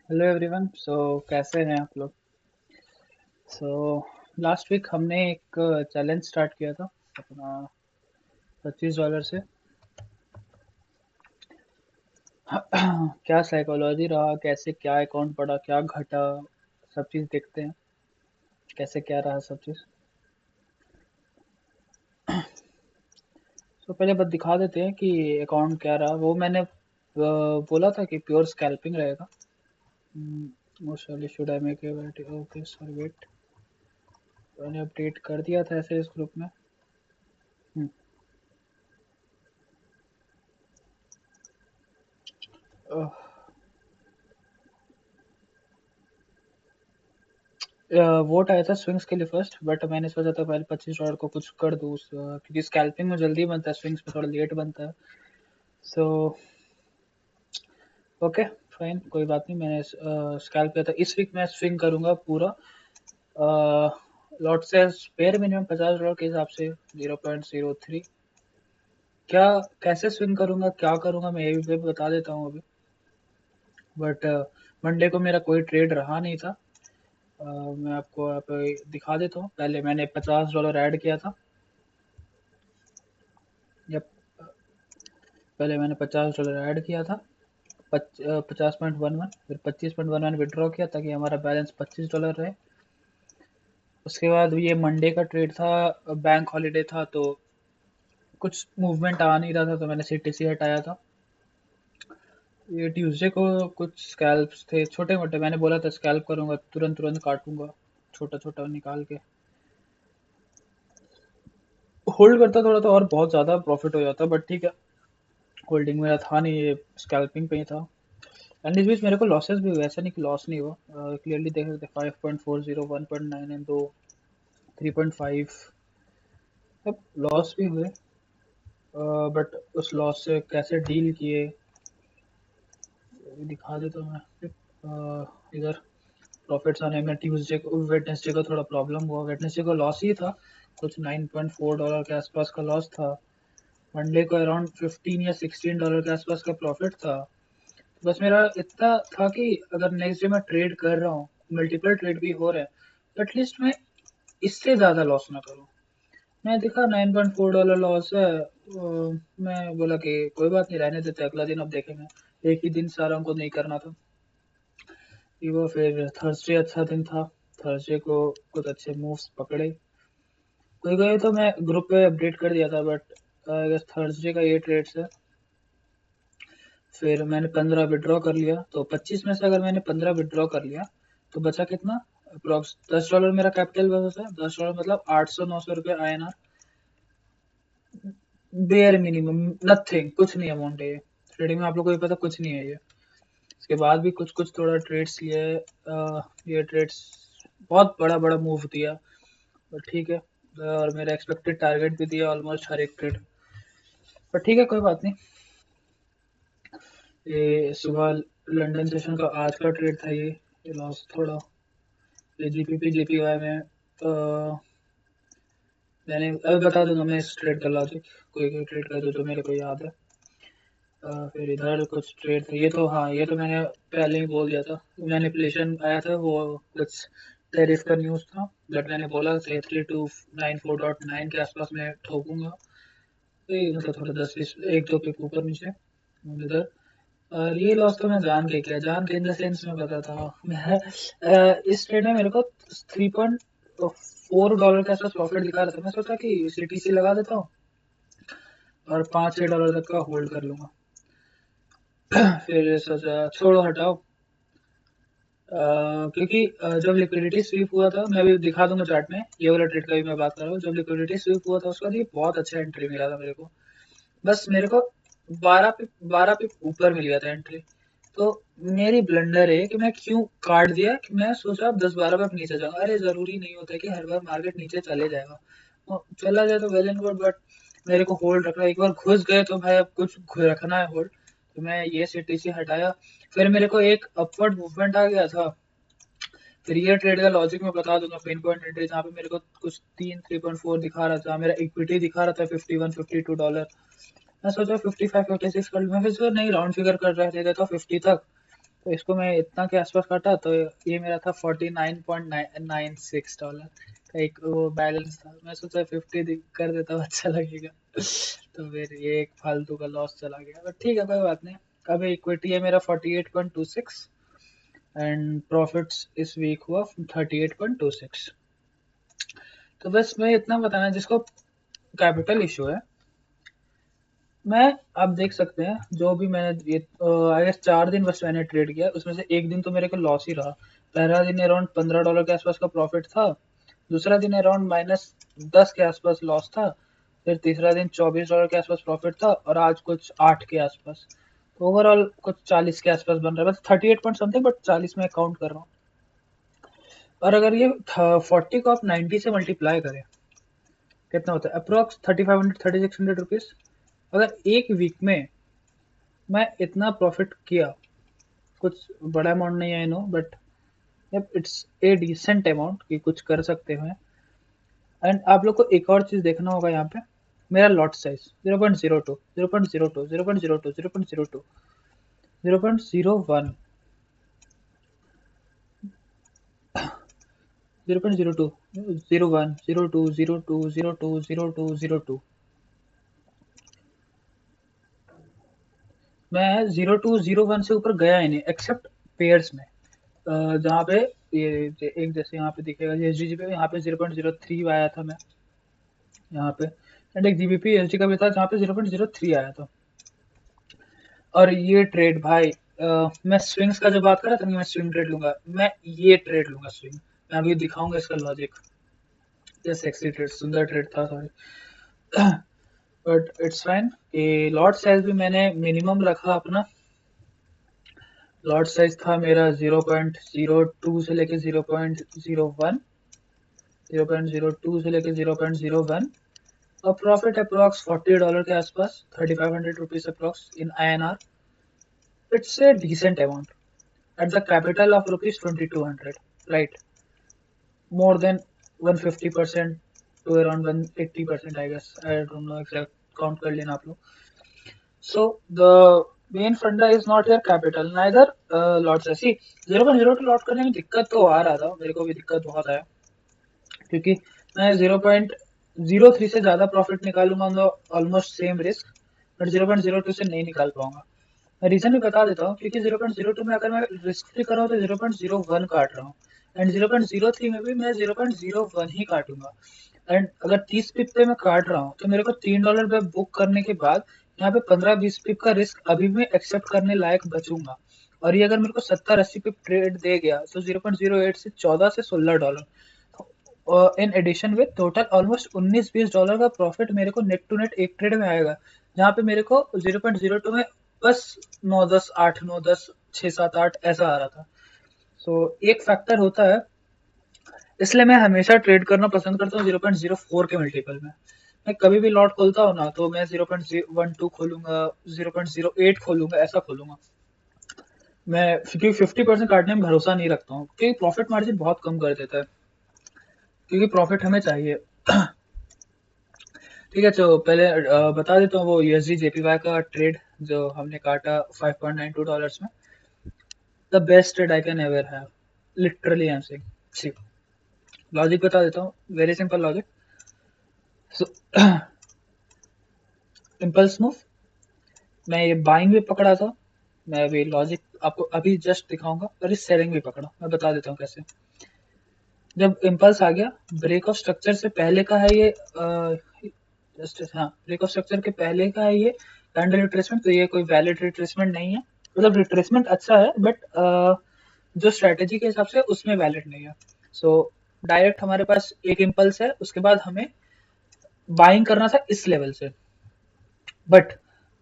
Hello everyone. कैसे हैं आप लोग? सो लास्ट वीक हमने एक चैलेंज स्टार्ट किया था अपना $25 से। क्या साइकोलॉजी रहा, कैसे क्या अकाउंट बढ़ा, क्या घटा, सब चीज़ देखते हैं कैसे क्या रहा सब चीज़। पहले बस दिखा देते हैं कि अकाउंट क्या रहा। वो मैंने बोला था कि प्योर स्कैल्पिंग रहेगा। Most should I make okay sorry wait, मैंने अपडेट कर दिया था ऐसे इस ग्रुप में। हम्म, अह, वोट आया था स्विंग्स के लिए फर्स्ट, बट मैंने सोचा था पहले $25 को कुछ कर दूँ क्योंकि स्कैल्पिंग में जल्दी बनता है, स्विंग्स में थोड़ा लेट बनता है। सो ओके फाइन, कोई बात नहीं। मैंने स्कैल्प किया था। इस वीक मैं स्विंग करूंगा पूरा लॉट से पेयर मिनिमम $50 के हिसाब से 0.03। क्या कैसे स्विंग करूंगा, क्या करूंगा, मैं ये भी बता देता हूँ अभी। बट मंडे को मेरा कोई ट्रेड रहा नहीं था। मैं आपको यहाँ पे दिखा देता हूँ। पहले मैंने $50 ऐड किया था। जब पहले मैंने $50 ऐड किया था 50.11, फिर 25.11 विड्रॉ किया ताकि हमारा बैलेंस $25 रहे। उसके बाद ये मंडे का ट्रेड था, बैंक हॉलीडे था तो कुछ मूवमेंट आ नहीं रहा था, तो मैंने सीटीसी हटाया था। ये ट्यूसडे को कुछ स्कैल्प्स थे छोटे मोटे, मैंने बोला था स्कैल्प करूंगा, तुरंत तुरंत काटूंगा छोटा छोटा निकाल के। होल्ड करता थोड़ा तो और बहुत ज़्यादा प्रॉफिट हो जाता, बट ठीक है, होल्डिंग मेरा था नहीं, ये स्कैल्पिंग पे ही था। एंड इस बीच मेरे को लॉसेस भी हुए, ऐसा नहीं कि लॉस नहीं हुआ। क्लियरली देख सकते 5.40, 1.9 एंड 3.5 अब लॉस भी हुए। बट उस लॉस से कैसे डील किए दिखा देता हूँ मैं। इधर प्रॉफिट्स आने में ट्यूसडे को वेडनेसडे को थोड़ा प्रॉब्लम हुआ। वेडनेसडे को लॉस ही था, कुछ $9.4 के आसपास का लॉस था। मंडे को अराउंड 15 या $16 के आसपास का प्रॉफिट था। बस मेरा इतना था कि अगर नेक्स्ट डे मैं ट्रेड कर रहा हूँ, मल्टीपल ट्रेड भी हो रहे हैं, तो एटलीस्ट मैं इससे ज़्यादा लॉस ना करूँ। मैं देखा $9.4 लॉस है। मैं बोला कि कोई बात नहीं, रहने देते, अगला दिन अब देखेंगे। एक ही दिन सारा हमको नहीं करना था। वो फिर थर्सडे अच्छा दिन था, थर्सडे को कुछ अच्छे मूव्स पकड़े। कोई गए तो मैं ग्रुप पे अपडेट कर दिया था, बट अगर थर्सडे का ये ट्रेड्स है। फिर मैंने 15 विड्रॉ कर लिया, तो 25 में से अगर मैंने 15 विड्रॉ कर लिया तो बचा कितना, अप्रोक्स $10 मेरा कैपिटल बचा है। $10 मतलब 800-900 रुपये INR। बेयर मिनिमम, नथिंग, कुछ नहीं अमाउंट है ये। ट्रेडिंग में आप लोग को भी पता कुछ नहीं है ये। इसके बाद भी कुछ कुछ थोड़ा ट्रेड्स लिए। ये ट्रेड्स बहुत बड़ा बड़ा मूव दिया, पर ठीक है। और मेरा एक्सपेक्टेड टारगेट भी दिया ऑलमोस्ट हर एक ट्रेड, पर ठीक है कोई बात नहीं। ये सुबह लंदन सेशन का आज का ट्रेड था, ये लॉस थोड़ा। ये जीपीपी जीपीवाई में मैंने अभी बता दूंगा मैं इस ट्रेड का लॉजिक। कोई कोई ट्रेड का जो मेरे को याद है। फिर इधर कुछ ट्रेड थे, ये तो हाँ, ये तो मैंने पहले ही बोल दिया था। मैनिपुलेशन आया था, वो कुछ टैरिफ का न्यूज़ था, बट मैंने बोला था 3294.9 के आसपास मैं ठोकूंगा। तो ये मतलब थोड़ा 10-20 एक दो पिप ऊपर नीचे इधर। और ये लॉस तो मैं जान के किया, जान के इन द सेंस में पता था मैं। इस ट्रेड में मेरे को $3.4 के आसपास प्रॉफिट दिखा रहा था। मैं सोचा कि सीटीसी लगा देता हूँ और $5-6 तक का होल्ड कर लूंगा। फिर सोचा छोड़ो हटाओ। क्योंकि जब लिक्विडिटी स्वीप हुआ था, मैं अभी दिखा दूंगा चार्ट में, ये वाला ट्रेड का भी मैं बात कर रहा हूँ। जब लिक्विडिटी स्वीप हुआ था उसके बाद ये बहुत अच्छा एंट्री मिला था मेरे को। बस मेरे को 12 पिप ऊपर मिल गया था एंट्री। तो मेरी ब्लंडर है कि मैं क्यों काट दिया, कि मैं सोचा अब 10-12 पिप नीचे जाऊंगा। अरे जरूरी नहीं होता है कि हर बार मार्केट नीचे चले जाएगा। चला जाए तो वेल एंड गुड, बट मेरे को होल्ड रखना है। एक बार घुस गए तो भाई अब कुछ रखना है होल्ड। तो मैं ये सीटीसी हटाया। फिर मेरे को एक अपवर्ड मूवमेंट आ गया था। फिर ये ट्रेड का लॉजिक मैं बता दूंगा। पिन पॉइंट एंट्री जहाँ पे मेरे को कुछ 3.4 दिखा रहा था, मेरा इक्विटी दिखा रहा था $51-52। मैं सोचा 55-56 कर लूँ। मैं फिर नहीं, राउंड फिगर कर रहे थे तो 50 तक। तो इसको मैं इतना के आसपास काटा तो ये मेरा था $49.96 का एक वो बैलेंस था। मैं सोचा 50 कर देता हूँ, अच्छा लगेगा। तो फिर ये एक फालतू का लॉस चला गया, बट ठीक है कोई बात नहीं। अभी इक्विटी है मेरा 48.26 एंड प्रॉफिट्स इस वीक हुआ 38.26। तो बस मैं इतना बताना, जिसको कैपिटल इशू है, मैं आप देख सकते हैं जो भी मैंने ये आई गेस 4 दिन बस मैंने ट्रेड किया, उसमें से एक दिन तो मेरे को लॉस ही रहा। पहला दिन अराउंड $15 के आसपास का प्रॉफिट था, दूसरा दिन अराउंड -10 के आसपास लॉस था, फिर तीसरा दिन $24 के आसपास प्रॉफिट था, और आज कुछ 8 के आसपास। तो ओवरऑल कुछ 40 के आसपास बन रहा है, बस 38 पॉइंट समथिंग, बट 40 में काउंट कर रहा हूँ। और अगर ये 40 को आप 90 से मल्टीप्लाई करें, कितना होता है अप्रोक्स 3500 3600 रुपीज। अगर एक वीक में मैं इतना प्रॉफिट किया, कुछ बड़ा अमाउंट नहीं है, I know, but it's a decent amount कि कुछ कर सकते हैं। एंड आप लोग को एक और चीज देखना होगा यहाँ पे, मेरा लॉट साइज 0.02 0.02 0.02 0.02 0.01 0.02 01 02 02 02 02 02। मैं 0201 से ऊपर गया ही नहीं एक्सेप्ट पेयर्स में, जहाँ पे ये एक जैसे यहाँ पे दिखेगा एसजीजी पे, यहाँ पे 0.03 आया था मैं यहाँ पे, एंड एक जीबीपी एसडी का भी था जहाँ पे 0.03 आया था। और ये ट्रेड भाई, मैं स्विंग्स का जो बात कर रहा था कि मैं स्विंग ट्रेड लूंगा, मैं ये ट्रेड लूंगा स्विंग। मैं अभी दिखाऊंगा इसका लॉजिक। ये सेक्सी ट्रेड, सुंदर ट्रेड था, सॉरी। But it's fine. ये लॉट साइज भी मैंने मिनिमम रखा अपना। लॉट साइज था मेरा 0.02 से लेके 0.01, 0.02 से लेके 0.01, और प्रॉफिट अप्रॉक्स $40 के आसपास, 3500 rupees approx in INR। It's a decent amount at the capital of rupees 2200, right? More than 150% to around 180%, I guess. I don't know exact count कर लेना आप लोग। So the main funda is not your capital, neither lot size। See 0.02 lot करने में दिक्कत तो आ रहा था, मेरे को भी दिक्कत बहुत आया, क्योंकि मैं 0.03 से ज्यादा प्रॉफिट निकालूंगा on the almost same risk, but 0.02 से नहीं निकाल पाऊंगा। मैं रीजन भी बता देता हूँ, क्योंकि 0.02 में अगर मैं रिस्क फ्री कर रहा हूँ तो 0.01 काट रहा हूँ, एंड 0.03 में भी मैं 0.01 ही काटूंगा। एंड अगर 30 पिप पे मैं काट रहा हूँ तो मेरे को $3 पे बुक करने के बाद यहाँ पे 15-20 पिप का रिस्क अभी मैं एक्सेप्ट करने लायक बचूंगा। और ये अगर मेरे को 70-80 पिप ट्रेड दे गया तो 0.08 से 14 से $16, in addition with total almost $19-20 का प्रॉफिट मेरे को नेट टू नेट एक ट्रेड में आएगा, जहाँ पे मेरे को 0.02 में बस 9-10 8-9-10 6-7-8 ऐसा आ रहा था। सो एक फैक्टर होता है, इसलिए मैं हमेशा ट्रेड करना पसंद करता हूँ 0.04 के मल्टीपल में। मैं कभी भी लॉट खोलता हूँ ना, तो मैं 0.12 खोलूंगा, 0.08 खोलूंगा, ऐसा खोलूंगा मैं, क्योंकि 50% काटने में भरोसा नहीं रखता हूँ, क्योंकि प्रॉफिट मार्जिन बहुत कम कर देता है, क्योंकि प्रॉफिट हमें चाहिए। ठीक है, तो पहले बता देता हूँ वो यूएसडी जेपीवाई का ट्रेड जो हमने काटा $5.92 में। The best trade I can ever have, literally I am saying. See logic बता देता हूँ, very simple logic. So impulse move, मैं ये बाइंग भी पकड़ा था, मैं अभी लॉजिक आपको अभी जस्ट दिखाऊंगा, और इस सेलिंग भी पकड़ा, मैं बता देता हूँ कैसे। जब इम्पल्स आ गया, ब्रेक ऑफ स्ट्रक्चर से पहले का है ये, जस्ट हाँ ब्रेक ऑफ स्ट्रक्चर के पहले का है ये कैंडल रिट्रेसमेंट, तो ये कोई वैलिड रिट्रेसमेंट नहीं है। मतलब रिट्रेसमेंट अच्छा है, बट जो स्ट्रेटेजी के हिसाब से उसमें वैलिड नहीं है। सो डायरेक्ट हमारे पास एक इम्पल्स है, उसके बाद हमें बाइंग करना था इस लेवल से, बट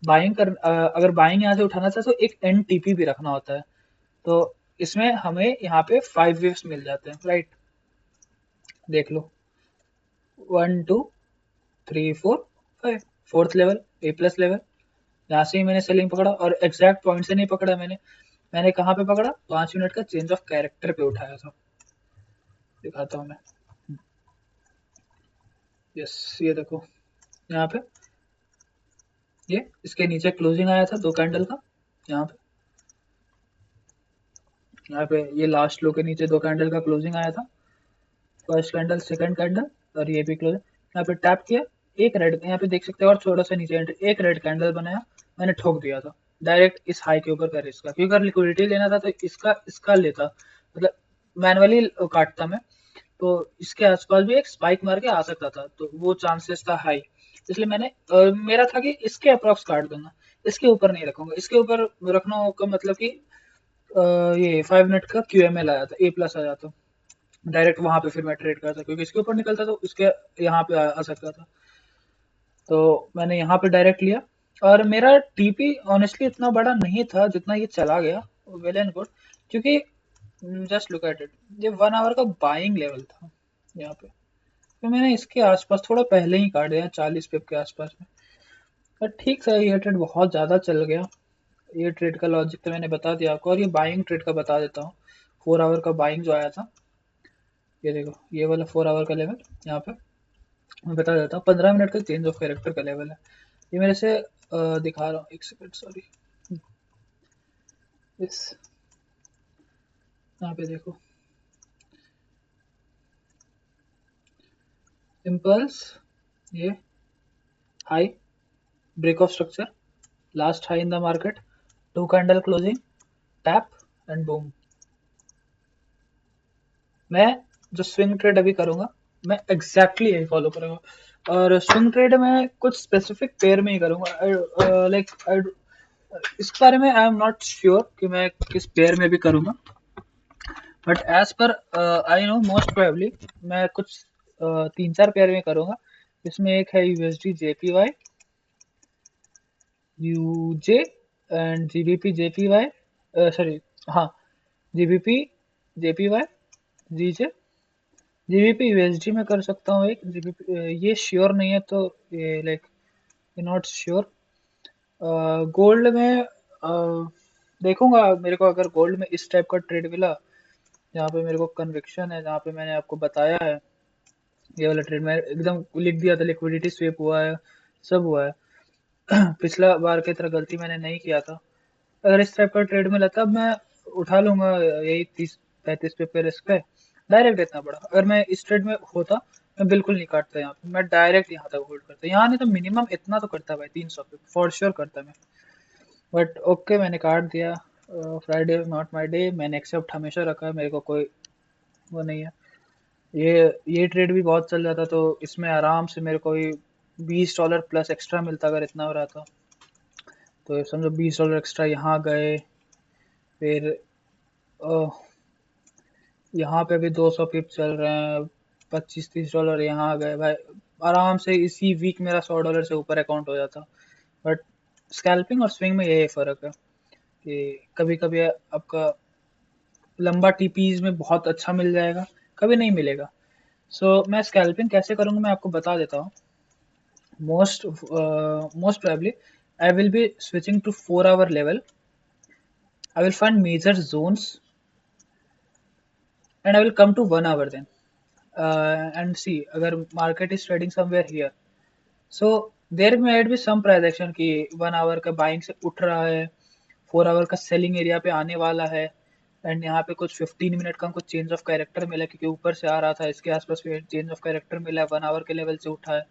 अगर बाइंग यहाँ से उठाना था तो एक NTP भी रखना होता है। तो इसमें हमें यहाँ पे 5 वेव्स मिल जाते हैं, राइट? देख लो, 1 2 3 4 5, fourth level A plus level. यहाँ से ही मैंने सेलिंग पकड़ा, और एग्जैक्ट पॉइंट से नहीं पकड़ा मैंने। मैंने कहाँ पे पकड़ा? 5 मिनट का चेंज ऑफ कैरेक्टर पे उठाया था, दिखाता हूँ मैं। यस, ये देखो यहाँ पे, ये इसके नीचे क्लोजिंग आया था 2 कैंडल का यहाँ पे, यहाँ पे ये लास्ट लो के नीचे 2 कैंडल का क्लोजिंग आया था, फर्स्ट कैंडल, सेकंड कैंडल, और ये भी क्लोजिंग। यहाँ पे टैप किया, एक रेड, यहाँ पे देख सकते हो, और थोड़ा सा नीचे एंट्री, एक रेड कैंडल बनाया, मैंने ठोक दिया था डायरेक्ट इस हाई के ऊपर का रिस्क का, क्योंकि अगर लिक्विडिटी लेना था तो इसका लेता, मतलब मैनुअली काटता मैं, तो इसके आसपास भी एक स्पाइक मार के आ सकता था, तो वो चांसेस था हाई, इसलिए मैंने मेरा था कि इसके अप्रॉक्स काट दूंगा, इसके ऊपर नहीं रखूंगा। इसके ऊपर रखना का मतलब कि ये 5 मिनट का QML आया था, ए प्लस आया था, डायरेक्ट वहां पे फिर मैं ट्रेड करता, क्योंकि इसके ऊपर निकलता तो इसके यहाँ पे आ सकता था, तो मैंने यहाँ पे डायरेक्ट लिया। और मेरा टीपी ऑनेस्टली इतना बड़ा नहीं था जितना ये चला गया, वेल एंड गुड, क्योंकि जस्ट लुक एट इट, ये 1 आवर का बाइंग लेवल था यहाँ पे, तो मैंने इसके आसपास थोड़ा पहले ही काट दिया, 40 पिप के आसपास में। पर ठीक था, ये ट्रेड बहुत ज़्यादा चल गया। ये ट्रेड का लॉजिक तो मैंने बता दिया आपको, और ये बाइंग ट्रेड का बता देता हूँ। 4 आवर का बाइंग जो आया था, ये देखो, ये वाला 4 आवर का लेवल यहाँ पे मैं बता देता हूँ, 15 मिनट का चेंज ऑफ कैरेक्टर का लेवल है। ये मेरे से दिखा रहा हूँ, एक सेकंड, सॉरी, इस यहाँ पे देखो, इम्पल्स, ये high, break of structure, last high in the market, 2 candle closing, tap and boom. मैं जो स्विंग ट्रेड अभी करूंगा, मैं एग्जैक्टली यही फॉलो करूंगा, और स्विंग ट्रेड में कुछ स्पेसिफिक पेयर में ही करूंगा, लाइक इस बारे में आई एम नॉट श्योर कि मैं किस पेयर में भी करूंगा, but as per I know most probably मैं कुछ 3-4 पेयर में करूंगा, जिसमें एक है USD JPY, UJ and GBP JPY, sorry, हाँ, GBP JPY, GJ, GBP USD में कर सकता हूँ एक, GBP ये श्योर नहीं है, तो ये लाइक नॉट श्योर। गोल्ड में देखूंगा, मेरे को अगर गोल्ड में इस टाइप का ट्रेड मिला, जहाँ पे मेरे को कन्विक्शन है, जहाँ पे मैंने आपको बताया है, ये वाला ट्रेड मैं एकदम लिख दिया था, लिक्विडिटी स्वेप हुआ है, सब हुआ है। पिछला बार की तरह गलती मैंने नहीं किया था। अगर इस टाइप का ट्रेड मिला तब मैं उठा लूंगा यही 30-35 पे रिस्क पे, डायरेक्ट इतना बड़ा। अगर मैं इस ट्रेड में होता, मैं बिल्कुल नहीं काटता यहाँ पे, मैं डायरेक्ट यहाँ तक होल्ड करता, यहाँ नहीं तो मिनिमम इतना तो करता भाई, 300 पे फॉर श्योर करता मैं, बट ओके मैंने काट दिया। फ्राइडे नॉट माई डे, मैंने एक्सेप्ट हमेशा रखा है, मेरे को कोई वो नहीं है। ये ट्रेड भी बहुत चल जाता, तो इसमें आराम से मेरे को ही $20 प्लस एक्स्ट्रा मिलता अगर इतना हो रहा था, तो समझो $20 एक्स्ट्रा यहाँ गए, फिर अ, यहाँ पे भी 200 पिप चल रहे हैं, $25-30 यहाँ गए भाई, आराम से इसी वीक मेरा $100 से ऊपर अकाउंट हो जाता। बट स्कैल्पिंग और स्विंग में यही फ़र्क है कि कभी कभी आपका लंबा टीपीज में बहुत अच्छा मिल जाएगा, कभी नहीं मिलेगा। मैं स्कैल्पिंग कैसे करूँगा मैं आपको बता देता हूँ। Most probably I will be switching to 4 hour level. I will find major zones and I will come to 1 hour then, and see अगर market is trading somewhere here, so there might be some price action कि 1 hour का buying से उठ रहा है, 4 our का selling area पे आने वाला है, एंड यहाँ पे कुछ 15 मिनट का हमको चेंज ऑफ कैरेक्टर मिला, क्योंकि ऊपर से आ रहा था, इसके आसपास चेंज ऑफ कैरेक्टर मिला है, 1 आवर के लेवल से उठा है,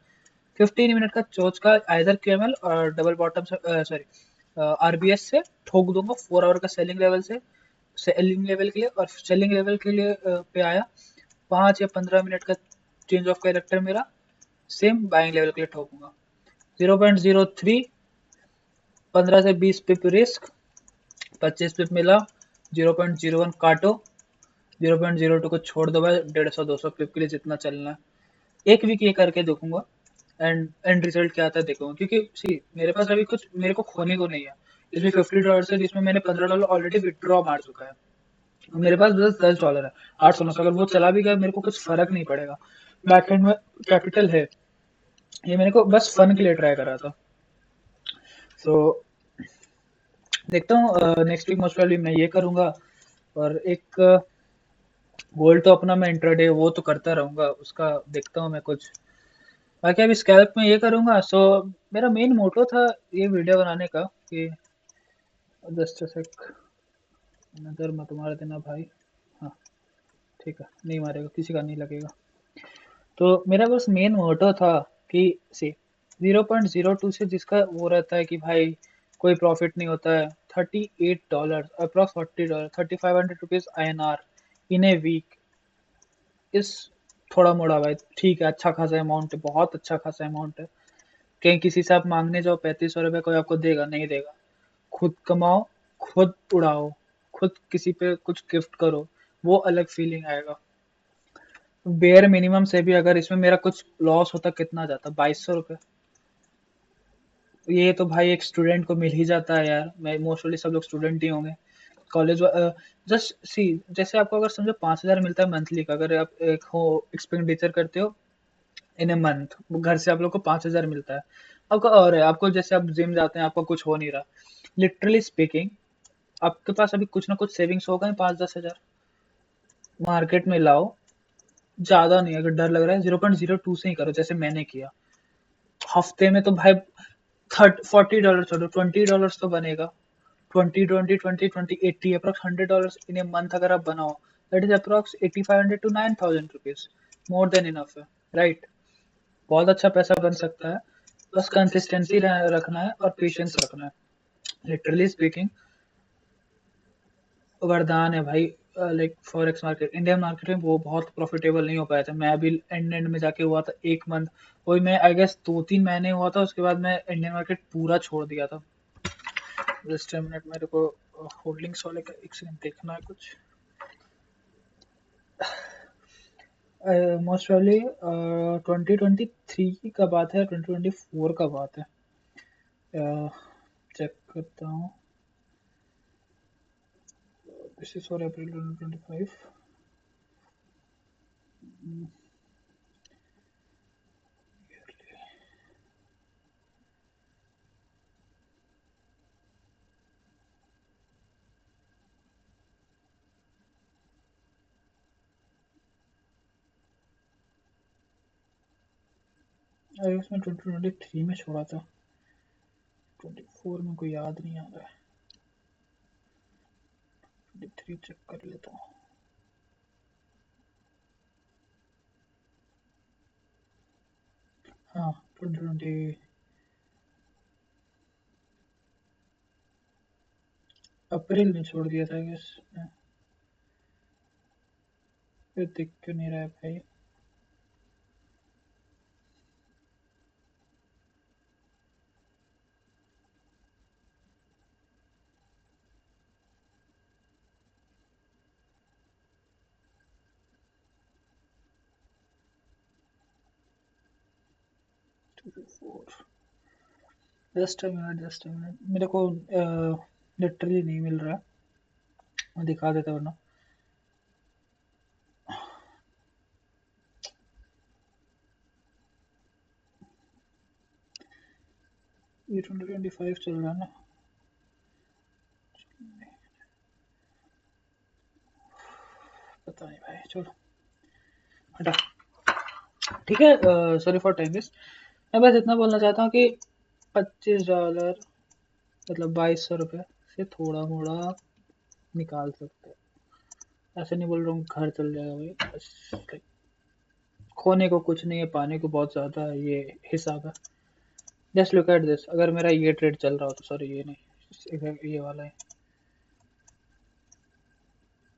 15 मिनट का चोच का आइदर QML और डबल बॉटम से, सॉरी, RBS से ठोक दूंगा 4 आवर का सेलिंग लेवल से, सेलिंग लेवल के लिए, और सेलिंग लेवल के लिए पे आया 5 या 15 मिनट का चेंज ऑफ कैरेक्टर मेरा, सेम बाइंग लेवल के लिए ठोकूंगा। 0.03, 15 से 20 पिप रिस्क, 25 पिप मिला, 0.01 काटो, 0.02 को छोड़ दो भाई, 150-200 पिप के लिए जितना चलना है। एक वीक ये करके देखूंगा, एंड रिजल्ट क्या आता है देखूंगा, क्योंकि सी मेरे पास अभी कुछ मेरे को खोने को नहीं है। इसमें $50 है, जिसमें मैंने $15 ऑलरेडी विड्रॉ मार चुका है, मेरे पास बस $10 है, 800-900, अगर वो चला भी गया मेरे को कुछ फर्क नहीं पड़ेगा, बैक एंड में कैपिटल है, ये मेरे को बस फन के लिए ट्राई करा था। सो देखता हूँ, नेक्स्ट वीक मोस्ट प्रोबेबली मैं ये करूँगा, और एक गोल्ड तो अपना मैं इंट्राडे वो तो करता रहूँगा, उसका देखता हूँ मैं कुछ, बाकी अभी स्कैल्प में ये करूँगा। मेरा मेन मोटो था ये वीडियो बनाने का कि, जस्ट अ सेक, नजर मत मार देना भाई। हाँ ठीक है, नहीं मारेगा, किसी का नहीं लगेगा। तो मेरा बस मेन मोटो था कि सी 0.02 से जिसका वो रहता है कि भाई कोई प्रॉफिट नहीं होता है, $38 approx $40 ₹3500 INR in a week इस थोड़ा मोड़ा भाई ठीक है, अच्छा खासा अमाउंट है, बहुत अच्छा खासा अमाउंट है। कहीं किसी से आप मांगने जाओ 3500 रुपये, कोई आपको देगा नहीं देगा। खुद कमाओ, खुद उड़ाओ, खुद किसी पे कुछ गिफ्ट करो, वो अलग फीलिंग आएगा। बेयर मिनिमम से भी अगर इसमें मेरा कुछ लॉस होता कितना जाता, 2200 रुपये। ये तो भाई एक स्टूडेंट को मिल ही जाता है यार, मैं मोस्टली सब लोग स्टूडेंट ही होंगे कॉलेज। जस्ट सी, जैसे आपको अगर समझो 5,000 मिलता है मंथली का, अगर आप एक हो एक्सपेंडिचर करते हो इन ए मंथ, घर से आप लोग को 5,000 मिलता है आपका, और है आपको जैसे आप जिम जाते हैं, आपको कुछ हो नहीं रहा, लिटरली स्पीकिंग आपके पास अभी कुछ ना कुछ सेविंग्स होगा ही, 5-10 हज़ार मार्केट में लाओ। ज्यादा नहीं, अगर डर लग रहा है 0.02 से ही करो जैसे मैंने किया। हफ्ते में तो भाई $40 छोड़ो, $20 तो बनेगा। 20 अप्रॉक्स $100 इन ए मंथ अगर आप बनाओ, that is approx 8500 to 9,000 rupees, more than enough है, राइट। बहुत अच्छा पैसा बन सकता है, बस कंसिस्टेंसी रखना है और पेशेंस रखना है। लिटरली स्पीकिंग वरदान है भाई। Like forex market, Indian market में वो बहुत प्रॉफिटेबल नहीं हो पाया था, मैं अभी एंड में जाके हुआ था 1 मंथ, वही मैं आई गेस 2-3 महीने हुआ था, उसके बाद मैं इंडियन मार्केट पूरा छोड़ दिया था। जस्ट अ मिनट, मेरे को होल्डिंग्स वाले का एक सेकंड देखना है कुछ। मोस्ट प्रॉब्ली 2023 का बात है, 2024 का बात है, चेक करता हूँ। This is for April 2025। I guess मैं 2023 में छोड़ा था, 24 में कोई याद नहीं आ रहा है। 23 चेक कर लेता हूँ। हाँ 2020 अप्रैल में छोड़ दिया था, गेस। फिर दिख क्यों नहीं रहा है भाई। जस्ट अ मिनट, मेरे को लिटरली नहीं मिल रहा है, मैं दिखा देता हूँ ना। ये 2025 चल रहा है ना, पता नहीं भाई, चलो हटा, ठीक है। Sorry for time waste. मैं बस इतना बोलना चाहता हूँ कि $25 मतलब 2200 रुपये से थोड़ा मोड़ा निकाल सकते हैं। ऐसे नहीं बोल रहा हूँ घर चल जाएगा भाई, बस like, खोने को कुछ नहीं है, पाने को बहुत ज्यादा है, ये हिसाब है। जस्ट लुक एट दिस, अगर मेरा ये ट्रेड चल रहा हो तो, सॉरी ये नहीं, ये वाला है,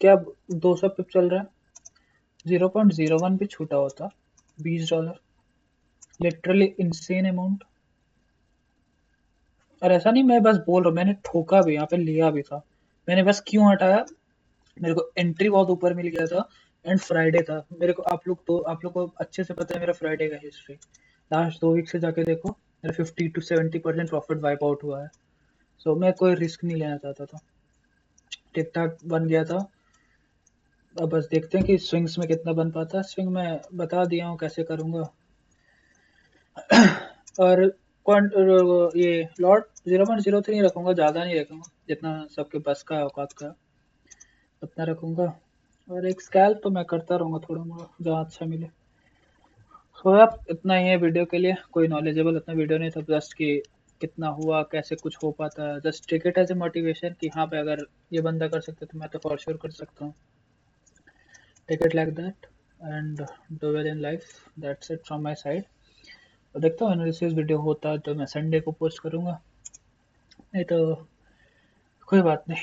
क्या 200 पिप चल रहा है, 0.01 भी छूटा होता, $20, लिटरली इंसेन अमाउंट। और ऐसा नहीं मैं बस बोल रहा हूँ, मैंने ठोका भी, यहाँ पे लिया भी था। मैंने बस क्यों हटाया, मेरे को एंट्री बहुत ऊपर मिल गया था, एंड फ्राइडे था मेरे को, आप लोग को अच्छे से पता है मेरा फ्राइडे का हिस्ट्री। लास्ट 2 वीक से जाके देखो, मेरा 50-70% प्रॉफिट वाइप आउट हुआ है। सो मैं कोई रिस्क नहीं लेना चाहता था, ठीक ठाक बन गया था। अब बस देखते हैं कि स्विंग्स में कितना बन पाता है। स्विंग में बता दिया हूँ कैसे करूँगा। और ये लॉट 0.03 रखूंगा, ज़्यादा नहीं रखूंगा, जितना सबके बस का औकात का उतना रखूंगा। और एक स्कैल्प तो मैं करता रहूंगा थोड़ा मोड़ा, जहाँ अच्छा मिले। सो आप इतना ही है वीडियो के लिए, कोई नॉलेजेबल इतना वीडियो नहीं था, जस्ट कि कितना हुआ, कैसे कुछ हो पाता है। Just take it as a motivation कि हाँ भाई अगर ये बंदा कर सकता है तो मैं तो फॉर श्योर कर सकता हूँ। Take it like that and do well in life. That's it from my side. तो देखता हूँ एनालिसिस वीडियो होता है तो मैं संडे को पोस्ट करूँगा, नहीं तो कोई बात नहीं।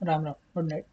Ram Ram, good night.